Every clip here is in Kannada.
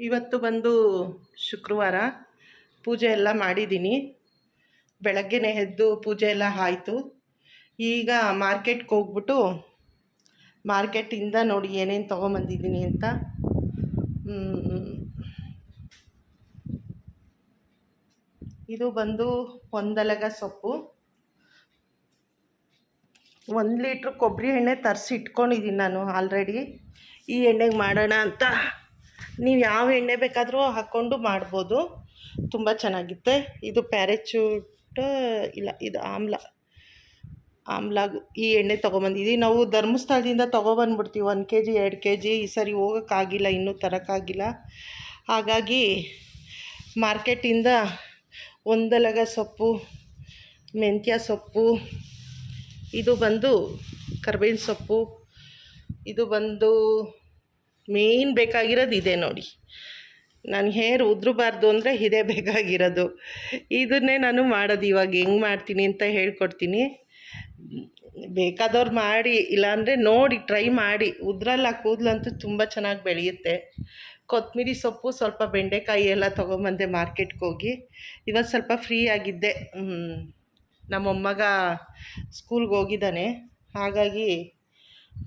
ಇವತ್ತು ಬಂದು ಶುಕ್ರವಾರ. ಪೂಜೆ ಎಲ್ಲ ಮಾಡಿದ್ದೀನಿ. ಬೆಳಗ್ಗೆನೇ ಎದ್ದು ಪೂಜೆ ಎಲ್ಲ ಆಯಿತು. ಈಗ ಮಾರ್ಕೆಟ್ಗೆ ಹೋಗ್ಬಿಟ್ಟು ಮಾರ್ಕೆಟಿಂದ ನೋಡಿ ಏನೇನು ತೊಗೊಂಬಂದಿದ್ದೀನಿ ಅಂತ. ಇದು ಬಂದು ಒಂದಲಗ ಸೊಪ್ಪು, 1 ಲೀಟ್ರ್ ಕೊಬ್ಬರಿ ಎಣ್ಣೆ ತರಿಸಿ ಇಟ್ಕೊಂಡಿದ್ದೀನಿ ನಾನು ಆಲ್ರೆಡಿ. ಈ ಎಣ್ಣೆಗೆ ಮಾಡೋಣ ಅಂತ. ನೀವು ಯಾವ ಎಣ್ಣೆ ಬೇಕಾದರೂ ಹಾಕ್ಕೊಂಡು ಮಾಡ್ಬೋದು, ತುಂಬ ಚೆನ್ನಾಗಿರುತ್ತೆ. ಇದು ಪ್ಯಾರಾಚೂಟ್ ಇಲ್ಲ, ಇದು ಆಮ್ಲಾಗು ಈ ಎಣ್ಣೆ ತೊಗೊಬಂದಿದ್ದೀವಿ. ನಾವು ಧರ್ಮಸ್ಥಳದಿಂದ ತೊಗೊಬಂದ್ಬಿಡ್ತೀವಿ 1 kg 2 kg. ಈ ಸರಿ ಹೋಗೋಕ್ಕಾಗಿಲ್ಲ, ಇನ್ನೂ ತರೋಕ್ಕಾಗಿಲ್ಲ. ಹಾಗಾಗಿ ಮಾರ್ಕೆಟಿಂದ ಒಂದಲಗ ಸೊಪ್ಪು, ಮೆಂತ್ಯ ಸೊಪ್ಪು, ಇದು ಬಂದು ಕರ್ಬೇವಿನ ಸೊಪ್ಪು, ಇದು ಬಂದು ಮೇಯ್ನ್ ಬೇಕಾಗಿರೋದು ಇದೆ ನೋಡಿ. ನಾನು ಹೇರ್ ಉದ್ರಬಾರ್ದು ಅಂದರೆ ಇದೇ ಬೇಕಾಗಿರೋದು. ಇದನ್ನೇ ನಾನು ಮಾಡೋದು. ಇವಾಗ ಹೆಂಗೆ ಮಾಡ್ತೀನಿ ಅಂತ ಹೇಳ್ಕೊಡ್ತೀನಿ. ಬೇಕಾದವ್ರು ಮಾಡಿ, ಇಲ್ಲಾಂದರೆ ನೋಡಿ ಟ್ರೈ ಮಾಡಿ. ಉದ್ರಲ್ಲ, ಕೂದಲಂತೂ ತುಂಬ ಚೆನ್ನಾಗಿ ಬೆಳೆಯುತ್ತೆ. ಕೊತ್ತಂಬರಿ ಸೊಪ್ಪು, ಸ್ವಲ್ಪ ಬೆಂಡೆಕಾಯಿ ಎಲ್ಲ ತೊಗೊಂಬಂದೆ ಮಾರ್ಕೆಟ್ಗೆ ಹೋಗಿ. ಇವತ್ತು ಸ್ವಲ್ಪ ಫ್ರೀ ಆಗಿದ್ದೆ. ನಮ್ಮ ಮೊಮ್ಮಗ ಸ್ಕೂಲ್ಗೆ ಹೋಗಿದ್ದಾನೆ, ಹಾಗಾಗಿ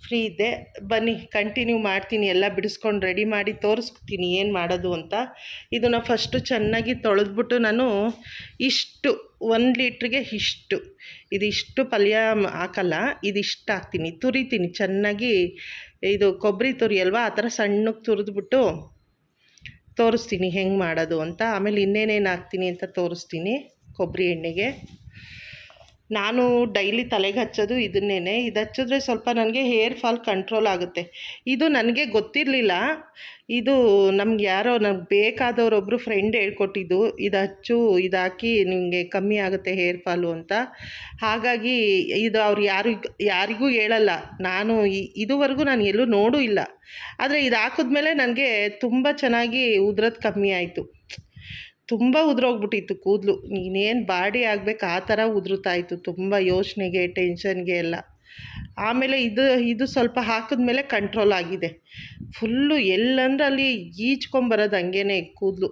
ಫ್ರೀ ಇದ್ದೆ. ಬನ್ನಿ ಕಂಟಿನ್ಯೂ ಮಾಡ್ತೀನಿ. ಎಲ್ಲ ಬಿಡಿಸ್ಕೊಂಡು ರೆಡಿ ಮಾಡಿ ತೋರಿಸ್ತೀನಿ ಏನು ಮಾಡೋದು ಅಂತ. ಇದನ್ನು ಫಸ್ಟು ಚೆನ್ನಾಗಿ ತೊಳೆದ್ಬಿಟ್ಟು ನಾನು ಇಷ್ಟು 1 ಲೀಟ್ರಿಗೆ ಇದಿಷ್ಟು ಪಲ್ಯ ಹಾಕಲ್ಲ, ಇದಿಷ್ಟು ಹಾಕ್ತೀನಿ, ತುರಿತೀನಿ ಚೆನ್ನಾಗಿ. ಇದು ಕೊಬ್ಬರಿ ತುರಿ ಅಲ್ವಾ, ಆ ಥರ ಸಣ್ಣಕ್ಕೆ ತುರಿದ್ಬಿಟ್ಟು ತೋರಿಸ್ತೀನಿ ಹೆಂಗೆ ಮಾಡೋದು ಅಂತ. ಆಮೇಲೆ ಇನ್ನೇನೇನು ಹಾಕ್ತೀನಿ ಅಂತ ತೋರಿಸ್ತೀನಿ. ಕೊಬ್ಬರಿ ಎಣ್ಣೆಗೆ ನಾನು ಡೈಲಿ ತಲೆಗೆ ಹಚ್ಚೋದು ಇದನ್ನೇ. ಇದು ಹಚ್ಚಿದ್ರೆ ಸ್ವಲ್ಪ ನನಗೆ ಹೇರ್ ಫಾಲ್ ಕಂಟ್ರೋಲ್ ಆಗುತ್ತೆ. ಇದು ನನಗೆ ಗೊತ್ತಿರಲಿಲ್ಲ. ಇದು ನಮ್ಗೆ ಯಾರೋ ನಮ್ಗೆ ಬೇಕಾದವರೊಬ್ಬರು ಫ್ರೆಂಡ್ ಹೇಳ್ಕೊಟ್ಟಿದ್ದು, ಇದು ಹಚ್ಚು, ಇದು ಹಾಕಿ ನಿಮಗೆ ಕಮ್ಮಿ ಆಗುತ್ತೆ ಹೇರ್ ಫಾಲು ಅಂತ. ಹಾಗಾಗಿ ಇದು ಅವ್ರು ಯಾರಿಗೂ ಹೇಳಲ್ಲ. ನಾನು ಇದುವರೆಗೂ ನಾನು ಎಲ್ಲೂ ನೋಡೂ ಇಲ್ಲ. ಆದರೆ ಇದು ಹಾಕಿದ್ಮೇಲೆ ನನಗೆ ತುಂಬ ಚೆನ್ನಾಗಿ ಉದ್ರೋದು ಕಮ್ಮಿ ಆಯಿತು. ತುಂಬ ಉದುರೋಗ್ಬಿಟ್ಟಿತ್ತು ಕೂದಲು. ನೀನೇನು ಬಾಡಿ ಆಗಬೇಕು ಆ ಥರ ಉದುರುತ್ತಾಯಿತು, ತುಂಬ ಯೋಚನೆಗೆ, ಟೆನ್ಷನ್ಗೆ ಎಲ್ಲ. ಆಮೇಲೆ ಇದು ಸ್ವಲ್ಪ ಹಾಕಿದ್ಮೇಲೆ ಕಂಟ್ರೋಲ್ ಆಗಿದೆ. ಫುಲ್ಲು ಎಲ್ಲಂದ್ರೆ ಅಲ್ಲಿ ಈಚ್ಕೊಂಬರೋದು ಹಂಗೇ ಕೂದಲು.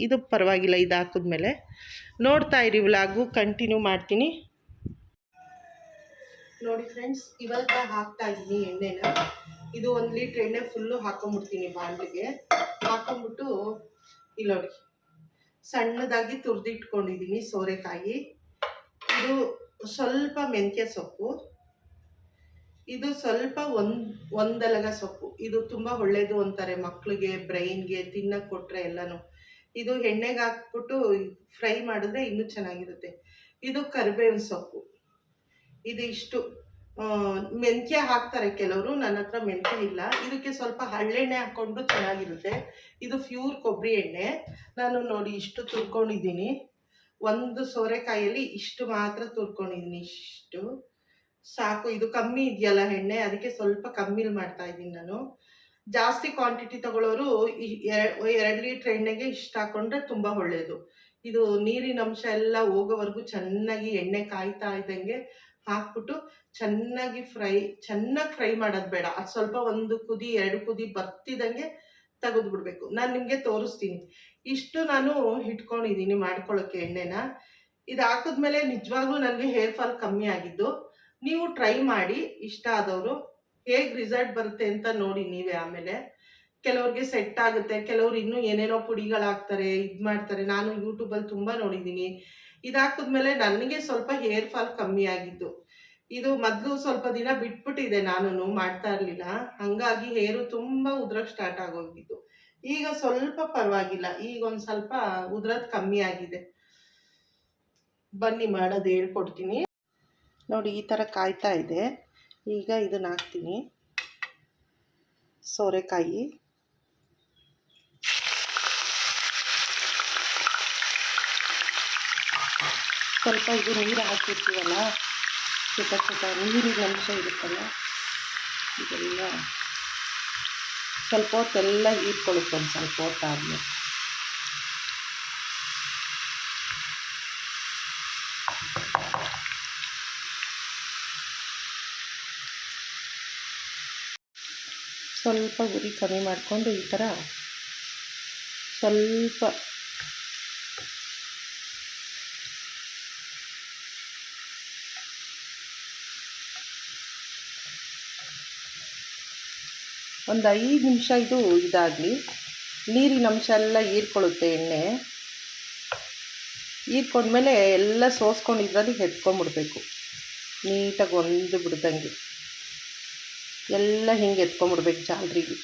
ಇದು ಪರವಾಗಿಲ್ಲ. ಇದು ಹಾಕಿದ್ಮೇಲೆ ನೋಡ್ತಾ ಇರಿ, ವ್ಲಾಗು ಕಂಟಿನ್ಯೂ ಮಾಡ್ತೀನಿ ನೋಡಿ ಫ್ರೆಂಡ್ಸ್. ಇವಾಗ ಹಾಕ್ತಾಯಿದ್ದೀನಿ ಎಣ್ಣೆನ. ಇದು 1 ಲೀಟ್ರ್ ಎಣ್ಣೆ ಫುಲ್ಲು ಹಾಕೊಂಬಿಡ್ತೀನಿ ಬಾಣಲಿಗೆ. ಹಾಕೊಂಬಿಟ್ಟು ಇಲ್ಲಿ ನೋಡಿ, ಸಣ್ಣದಾಗಿ ತುರಿದಿಟ್ಕೊಂಡಿದ್ದೀನಿ ಸೋರೆಕಾಯಿ. ಇದು ಸ್ವಲ್ಪ ಮೆಂತ್ಯ ಸೊಪ್ಪು, ಇದು ಸ್ವಲ್ಪ ಒಂದಲಗ ಸೊಪ್ಪು. ಇದು ತುಂಬ ಒಳ್ಳೆಯದು ಅಂತಾರೆ ಮಕ್ಕಳಿಗೆ, ಬ್ರೈನ್ಗೆ ತಿನ್ನಕ್ಕೆ ಕೊಟ್ಟರೆ ಎಲ್ಲನೂ. ಇದು ಎಣ್ಣೆಗೆ ಹಾಕ್ಬಿಟ್ಟು ಫ್ರೈ ಮಾಡಿದ್ರೆ ಇನ್ನೂ ಚೆನ್ನಾಗಿರುತ್ತೆ. ಇದು ಕರಿಬೇವಿನ ಸೊಪ್ಪು. ಇದು ಇಷ್ಟು. ಮೆಂತ್ಯ ಹಾಕ್ತಾರೆ ಕೆಲವರು, ನನ್ನ ಹತ್ರ ಮೆಂತ್ಯ ಇಲ್ಲ. ಇದಕ್ಕೆ ಸ್ವಲ್ಪ ಹಳ್ಳೆಣ್ಣೆ ಹಾಕ್ಕೊಂಡು ಚೆನ್ನಾಗಿರುತ್ತೆ. ಇದು ಪ್ಯೂರ್ ಕೊಬ್ಬರಿ ಎಣ್ಣೆ. ನಾನು ನೋಡಿ ಇಷ್ಟು ತುರ್ಕೊಂಡಿದ್ದೀನಿ. 1 ಸೋರೆಕಾಯಲ್ಲಿ ಇಷ್ಟು ಮಾತ್ರ ತುರ್ಕೊಂಡಿದ್ದೀನಿ. ಇಷ್ಟು ಸಾಕು. ಇದು ಕಮ್ಮಿ ಇದೆಯಲ್ಲ ಎಣ್ಣೆ, ಅದಕ್ಕೆ ಸ್ವಲ್ಪ ಕಮ್ಮಿಲಿ ಮಾಡ್ತಾಯಿದ್ದೀನಿ ನಾನು. ಜಾಸ್ತಿ ಕ್ವಾಂಟಿಟಿ ತಗೊಳ್ಳೋರು 2 ಲೀಟ್ರ್ ಎಣ್ಣೆಗೆ ಇಷ್ಟು ಹಾಕ್ಕೊಂಡ್ರೆ ತುಂಬ ಒಳ್ಳೆಯದು. ಇದು ನೀರಿನ ಅಂಶ ಎಲ್ಲ ಹೋಗೋವರೆಗೂ ಚೆನ್ನಾಗಿ ಎಣ್ಣೆ ಕಾಯ್ತಾ ಇದ್ದಂಗೆ ಹಾಕ್ಬಿಟ್ಟು ಚೆನ್ನಾಗಿ ಫ್ರೈ ಮಾಡೋದು ಬೇಡ. ಅದು ಸ್ವಲ್ಪ 1 ಕುದಿ 2 ಕುದಿ ಬರ್ತಿದ್ದಂಗೆ ತೆಗೆದುಬಿಡ್ಬೇಕು. ನಾನು ನಿಮಗೆ ತೋರಿಸ್ತೀನಿ. ಇಷ್ಟು ನಾನು ಇಟ್ಕೊಂಡಿದ್ದೀನಿ ಮಾಡ್ಕೊಳ್ಳೋಕ್ಕೆ ಎಣ್ಣೆನ. ಇದು ಹಾಕಿದ್ಮೇಲೆ ನಿಜವಾಗ್ಲೂ ನನಗೆ ಹೇರ್ ಫಾಲ್ ಕಮ್ಮಿ ಆಗಿದ್ದು. ನೀವು ಟ್ರೈ ಮಾಡಿ, ಇಷ್ಟ ಆದವರು. ಹೇಗೆ ರಿಸಲ್ಟ್ ಬರುತ್ತೆ ಅಂತ ನೋಡಿ ನೀವೇ. ಆಮೇಲೆ ಕೆಲವ್ರಿಗೆ ಸೆಟ್ ಆಗುತ್ತೆ, ಕೆಲವ್ರು ಇನ್ನೂ ಏನೇನೋ ಪುಡಿಗಳಾಗ್ತಾರೆ, ಇದು ಮಾಡ್ತಾರೆ. ನಾನು ಯೂಟ್ಯೂಬಲ್ಲಿ ತುಂಬ ನೋಡಿದ್ದೀನಿ. ಇದು ಹಾಕಿದ್ಮೇಲೆ ನನಗೆ ಸ್ವಲ್ಪ ಹೇರ್ ಫಾಲ್ ಕಮ್ಮಿ ಆಗಿದ್ದು. ಇದು ಮೊದಲು ಸ್ವಲ್ಪ ದಿನ ಬಿಟ್ಬಿಟ್ಟಿದೆ, ನಾನು ಮಾಡ್ತಾ ಇರಲಿಲ್ಲ. ಹಾಗಾಗಿ ಹೇರು ತುಂಬ ಉದ್ರಕ್ಕೆ ಸ್ಟಾರ್ಟ್ ಆಗೋಗಿದ್ದು. ಈಗ ಸ್ವಲ್ಪ ಪರವಾಗಿಲ್ಲ, ಈಗ ಒಂದು ಸ್ವಲ್ಪ ಉದ್ರದ್ದು ಕಮ್ಮಿ ಆಗಿದೆ. ಬನ್ನಿ ಮಾಡೋದು ಹೇಳ್ಕೊಡ್ತೀನಿ ನೋಡಿ. ಈ ಥರ ಕಾಯ್ತಾ ಇದೆ. ಈಗ ಇದನ್ನು ಹಾಕ್ತೀನಿ, ಸೋರೆಕಾಯಿ. ಸ್ವಲ್ಪ ಇದು ನೀರು ಹಾಕಿರ್ತೀವಲ್ಲ, ಸ್ವಲ್ಪ ನೀರಿನ ಅಂಶ ಇರುತ್ತಲ್ಲ, ಇದೆಲ್ಲ ಸ್ವಲ್ಪ ಹೊತ್ತೆಲ್ಲ ಹೀರ್ಕೊಳ್ಳುತ್ತೆ. ಒಂದು ಸ್ವಲ್ಪ ಹೊತ್ತಾದ್ಮೇಲೆ ಸ್ವಲ್ಪ ಉರಿ ಕಮ್ಮಿ ಮಾಡಿಕೊಂಡು ಈ ಥರ ಸ್ವಲ್ಪ ಒಂದು 5 ನಿಮಿಷ ಇದು ಇದಾಗಲಿ. ನೀರಿನ ಅಂಶ ಎಲ್ಲ ಹೀರ್ಕೊಳ್ಳುತ್ತೆ ಎಣ್ಣೆ. ಹೀರ್ಕೊಂಡ್ಮೇಲೆ ಎಲ್ಲ ಸೋಸ್ಕೊಂಡು ಇದರಲ್ಲಿ ಎತ್ಕೊಂಡ್ಬಿಡ್ಬೇಕು. ನೀಟಾಗಿ ಒಂದು ಬಿಡ್ದಂಗೆ ಎಲ್ಲ ಹಿಂಗೆ ಎತ್ಕೊಂಡ್ಬಿಡ್ಬೇಕು ಜಾಲ್ರಿಗೆ.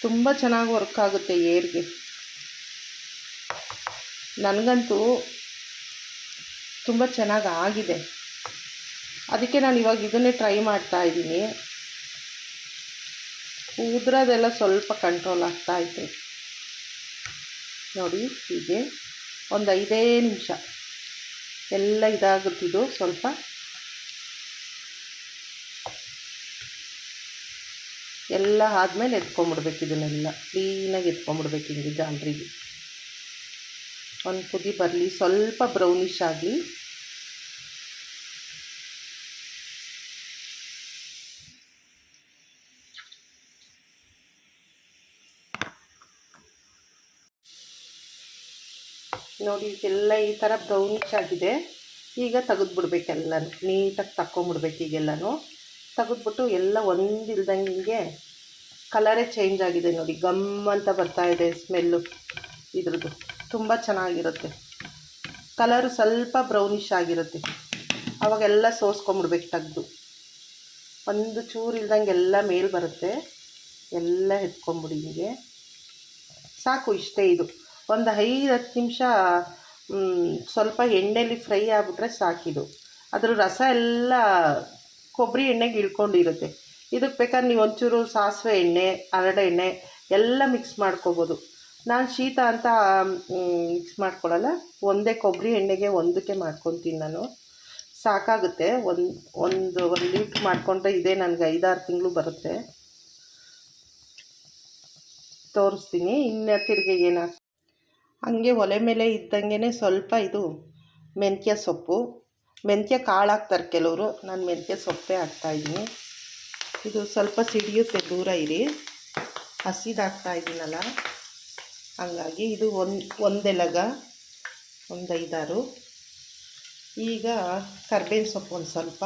ತುಂಬ ಚೆನ್ನಾಗಿ ವರ್ಕ್ ಆಗುತ್ತೆ ಏರ್ಗೆ. ನನಗಂತೂ ತುಂಬ ಚೆನ್ನಾಗಿ ಆಗಿದೆ. ಅದಕ್ಕೆ ನಾನು ಇವಾಗ ಇದನ್ನೇ ಟ್ರೈ ಮಾಡ್ತಾಯಿದ್ದೀನಿ. ಉದ್ರದೆಲ್ಲ ಸ್ವಲ್ಪ ಕಂಟ್ರೋಲ್ ಆಗ್ತಾಯಿದೆ ನೋಡಿ. ಹೀಗೆ ಒಂದು 5 ನಿಮಿಷ ಎಲ್ಲ ಇದಾಗುತ್ತಿದ್ದು ಸ್ವಲ್ಪ ಎಲ್ಲ ಆದಮೇಲೆ ಎತ್ಕೊಂಡ್ಬಿಡ್ಬೇಕು. ಇದನ್ನೆಲ್ಲ ಕ್ಲೀನಾಗಿ ಎತ್ಕೊಂಡ್ಬಿಡ್ಬೇಕು ಹಿಂಗೆ ಜಾಲ್ರಿಗೆ. ಒಂದು ಕುದಿ ಬರಲಿ, ಸ್ವಲ್ಪ ಬ್ರೌನಿಷ್ ಆಗಲಿ. ನೋಡಿ ಇದೆಲ್ಲ ಈ ಥರ ಬ್ರೌನಿಷ್ ಆಗಿದೆ. ಈಗ ತೆಗೆದ್ಬಿಡ್ಬೇಕು ಎಲ್ಲನೂ, ನೀಟಾಗಿ ತಕ್ಕೊಂಬಿಡ್ಬೇಕು. ಈಗೆಲ್ಲನೂ ತೆಗೆದ್ಬಿಟ್ಟು ಎಲ್ಲ ಒಂದಿಲ್ದಂಗೆ ಹಿಂಗೆ ಕಲರೇ ಚೇಂಜ್ ಆಗಿದೆ ನೋಡಿ. ಗಮ್ ಅಂತ ಬರ್ತಾಯಿದೆ ಸ್ಮೆಲ್ಲು ಇದ್ರದ್ದು. ತುಂಬ ಚೆನ್ನಾಗಿರುತ್ತೆ. ಕಲರು ಸ್ವಲ್ಪ ಬ್ರೌನಿಷ್ ಆಗಿರುತ್ತೆ. ಅವಾಗೆಲ್ಲ ಸೋಸ್ಕೊಂಬಿಡ್ಬೇಕು ತೆಗ್ದು. ಒಂದು ಚೂರು ಇಲ್ದಂಗೆ ಎಲ್ಲ ಮೇಲೆ ಬರುತ್ತೆ. ಎಲ್ಲ ಎತ್ಕೊಂಬಿಡಿ ಹಿಂಗೆ. ಸಾಕು, ಇಷ್ಟೇ. ಇದು ಒಂದು 5-10 ನಿಮಿಷ ಸ್ವಲ್ಪ ಎಣ್ಣೆಯಲ್ಲಿ ಫ್ರೈ ಆಗಿಬಿಟ್ರೆ ಸಾಕಿದು. ಅದ್ರ ರಸ ಎಲ್ಲ ಕೊಬ್ಬರಿ ಎಣ್ಣೆಗೆ ಇಳ್ಕೊಂಡಿರುತ್ತೆ. ಇದಕ್ಕೆ ಬೇಕಾದ್ರೆ ನೀವು ಒಂಚೂರು ಸಾಸಿವೆ ಎಣ್ಣೆ, ಹರಳೆ ಎಣ್ಣೆ ಎಲ್ಲ ಮಿಕ್ಸ್ ಮಾಡ್ಕೊಬೋದು. ನಾನು ಶೀತ ಅಂತ ಮಿಕ್ಸ್ ಮಾಡ್ಕೊಳ್ಳಲ್ಲ. ಒಂದೇ ಕೊಬ್ಬರಿ ಎಣ್ಣೆಗೆ ಒಂದಕ್ಕೆ ಮಾಡ್ಕೊತೀನಿ ನಾನು. ಸಾಕಾಗುತ್ತೆ. ಒಂದು ಲೀಟ್ರ್ ಮಾಡಿಕೊಂಡ್ರೆ ಇದೇ ನನಗೆ 5-6 ತಿಂಗಳು ಬರುತ್ತೆ. ತೋರಿಸ್ತೀನಿ ಇನ್ನು ತಿರ್ಗಿ ಏನಾಗ್ತದೆ. ಹಾಗೆ ಒಲೆ ಮೇಲೆ ಇದ್ದಂಗೆ ಸ್ವಲ್ಪ ಇದು ಮೆಂತ್ಯ ಸೊಪ್ಪು, ಮೆಂತ್ಯ ಕಾಳು ಹಾಕ್ತಾರೆ ಕೆಲವರು. ನಾನು ಮೆಂತ್ಯ ಸೊಪ್ಪೇ ಹಾಕ್ತಾಯಿದ್ದೀನಿ. ಇದು ಸ್ವಲ್ಪ ಸಿಡಿಯುತ್ತೆ, ದೂರ ಇರಿ. ಹಸಿದು ಹಾಕ್ತಾಯಿದ್ದೀನಲ್ಲ, ಹಂಗಾಗಿ ಇದು ಒಂದೆಲಗ, ಒಂದು 5-6. ಈಗ ಕರ್ಬೇವಿನ ಸೊಪ್ಪು ಒಂದು ಸ್ವಲ್ಪ.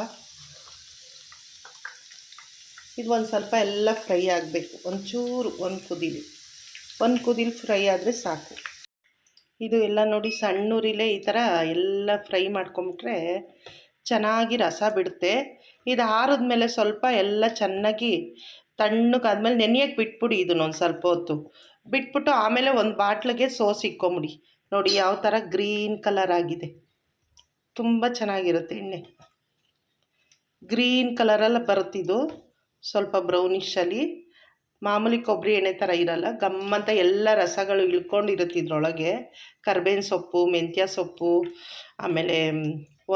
ಇದು ಒಂದು ಸ್ವಲ್ಪ ಎಲ್ಲ ಫ್ರೈ ಆಗಬೇಕು. ಒಂಚೂರು ಒಂದು ಕುದಿಲಿ ಫ್ರೈ ಆದರೆ ಸಾಕು. ಇದು ಎಲ್ಲ ನೋಡಿ ಸಣ್ಣ ಉರಿಲೇ ಈ ಥರ ಎಲ್ಲ ಫ್ರೈ ಮಾಡ್ಕೊಂಬಿಟ್ರೆ ಚೆನ್ನಾಗಿ ರಸ ಬಿಡುತ್ತೆ. ಇದು ಆರಿದ್ಮೇಲೆ ಸ್ವಲ್ಪ ಎಲ್ಲ ಚೆನ್ನಾಗಿ ತಣ್ಣಗಾದ್ಮೇಲೆ ನೆನೆಯಕ್ಕೆ ಬಿಟ್ಬಿಡಿ. ಇದನ್ನೊಂದು ಸ್ವಲ್ಪ ಹೊತ್ತು ಬಿಟ್ಬಿಟ್ಟು ಆಮೇಲೆ ಒಂದು ಬಾಟ್ಲಿಗೆ ಇಕ್ಕೊಂಬಿಡಿ. ನೋಡಿ ಯಾವ ಥರ ಗ್ರೀನ್ ಕಲರ್ ಆಗಿದೆ. ತುಂಬ ಚೆನ್ನಾಗಿರುತ್ತೆ ಎಣ್ಣೆ. ಗ್ರೀನ್ ಕಲರೆಲ್ಲ ಬರುತ್ತಿದ್ದು ಸ್ವಲ್ಪ ಬ್ರೌನಿಷಲ್ಲಿ. ಮಾಮೂಲಿ ಕೊಬ್ಬರಿ ಎಣ್ಣೆ ಥರ ಇರಲ್ಲ. ಗಮ್ಮಂತ ಎಲ್ಲ ರಸಗಳು ಇಳ್ಕೊಂಡಿರುತ್ತೆ ಇದ್ರೊಳಗೆ. ಕರ್ಬೇವಿನ ಸೊಪ್ಪು, ಮೆಂತ್ಯ ಸೊಪ್ಪು, ಆಮೇಲೆ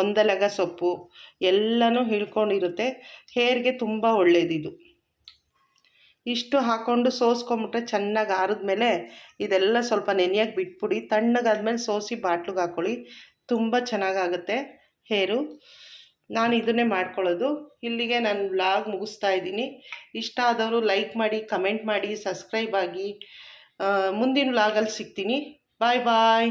ಒಂದೆಲಗ ಸೊಪ್ಪು ಎಲ್ಲನೂ ಇಳ್ಕೊಂಡಿರುತ್ತೆ. ಹೇರ್ಗೆ ತುಂಬ ಒಳ್ಳೆಯದಿದು. ಇಷ್ಟು ಹಾಕ್ಕೊಂಡು ಸೋಸ್ಕೊಂಬಿಟ್ರೆ ಚೆನ್ನಾಗಿ ಆರಿದ್ಮೇಲೆ ಇದೆಲ್ಲ ಸ್ವಲ್ಪ ನೆನೆಯಕ್ಕೆ ಬಿಟ್ಬಿಡಿ. ತಣ್ಣಗಾದ್ಮೇಲೆ ಸೋಸಿ ಬಾಟ್ಲಿಗೆ ಹಾಕ್ಕೊಳ್ಳಿ. ತುಂಬ ಚೆನ್ನಾಗಾಗುತ್ತೆ ಹೇರು. ನಾನು ಇದನ್ನೇ ಮಾಡ್ಕೊಳ್ಳೋದು. ಇಲ್ಲಿಗೆ ನಾನು ವ್ಲಾಗ್ ಮುಗಿಸ್ತಾ ಇದ್ದೀನಿ. ಇಷ್ಟ ಆದವರು ಲೈಕ್ ಮಾಡಿ, ಕಮೆಂಟ್ ಮಾಡಿ, ಸಬ್ಸ್ಕ್ರೈಬ್ ಆಗಿ. ಮುಂದಿನ ವ್ಲಾಗಲ್ಲಿ ಸಿಗ್ತೀನಿ. ಬಾಯ್ ಬಾಯ್.